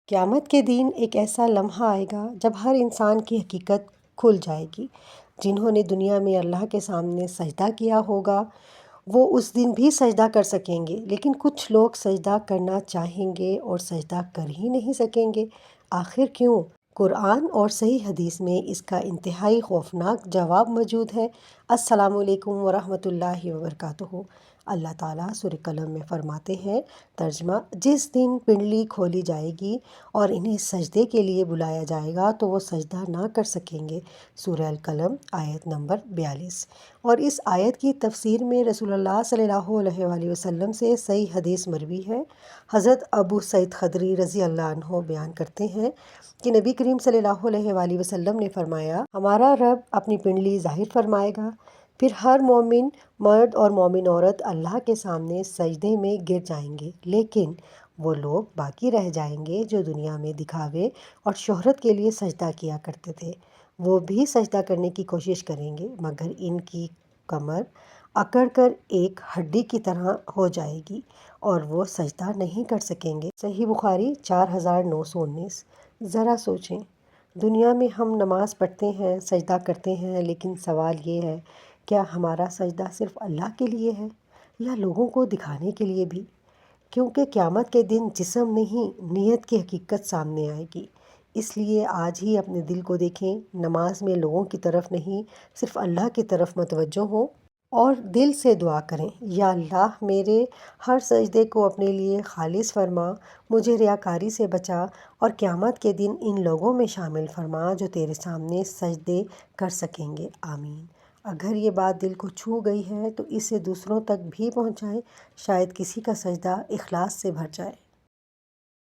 قیامت کے دن ایک ایسا لمحہ آئے گا جب ہر انسان کی حقیقت کھل جائے گی۔ جنہوں نے دنیا میں اللہ کے سامنے سجدہ کیا ہوگا وہ اس دن بھی سجدہ کر سکیں گے، لیکن کچھ لوگ سجدہ کرنا چاہیں گے اور سجدہ کر ہی نہیں سکیں گے۔ آخر کیوں؟ قرآن اور صحیح حدیث میں اس کا انتہائی خوفناک جواب موجود ہے۔ السلام علیکم ورحمۃ اللہ وبرکاتہ۔ اللہ تعالیٰ سورہ قلم میں فرماتے ہیں، ترجمہ: جس دن پنڈلی کھولی جائے گی اور انہیں سجدے کے لیے بلایا جائے گا تو وہ سجدہ نہ کر سکیں گے۔ سورہ القلم آیت نمبر 42۔ اور اس آیت کی تفسیر میں رسول اللہ صلی اللہ علیہ وآلہ وسلم سے صحیح حدیث مروی ہے۔ حضرت ابو سعید خدری رضی اللہ عنہ بیان کرتے ہیں کہ نبی کریم صلی اللہ علیہ وآلہ وسلم نے فرمایا، ہمارا رب اپنی پنڈلی ظاہر فرمائے گا، پھر ہر مومن مرد اور مومن عورت اللہ کے سامنے سجدے میں گر جائیں گے، لیکن وہ لوگ باقی رہ جائیں گے جو دنیا میں دکھاوے اور شہرت کے لیے سجدہ کیا کرتے تھے۔ وہ بھی سجدہ کرنے کی کوشش کریں گے مگر ان کی کمر اکڑ کر ایک ہڈی کی طرح ہو جائے گی اور وہ سجدہ نہیں کر سکیں گے۔ صحیح بخاری 4919۔ ذرا سوچیں، دنیا میں ہم نماز پڑھتے ہیں، سجدہ کرتے ہیں، لیکن سوال یہ ہے، کیا ہمارا سجدہ صرف اللہ کے لیے ہے یا لوگوں کو دکھانے کے لیے بھی؟ کیونکہ قیامت کے دن جسم نہیں، نیت کی حقیقت سامنے آئے گی۔ اس لیے آج ہی اپنے دل کو دیکھیں، نماز میں لوگوں کی طرف نہیں، صرف اللہ کی طرف متوجہ ہوں اور دل سے دعا کریں، یا اللہ میرے ہر سجدے کو اپنے لیے خالص فرما، مجھے ریاکاری سے بچا اور قیامت کے دن ان لوگوں میں شامل فرما جو تیرے سامنے سجدے کر سکیں گے۔ آمین۔ اگر یہ بات دل کو چھو گئی ہے تو اسے دوسروں تک بھی پہنچائیں، شاید کسی کا سجدہ اخلاص سے بھر جائے۔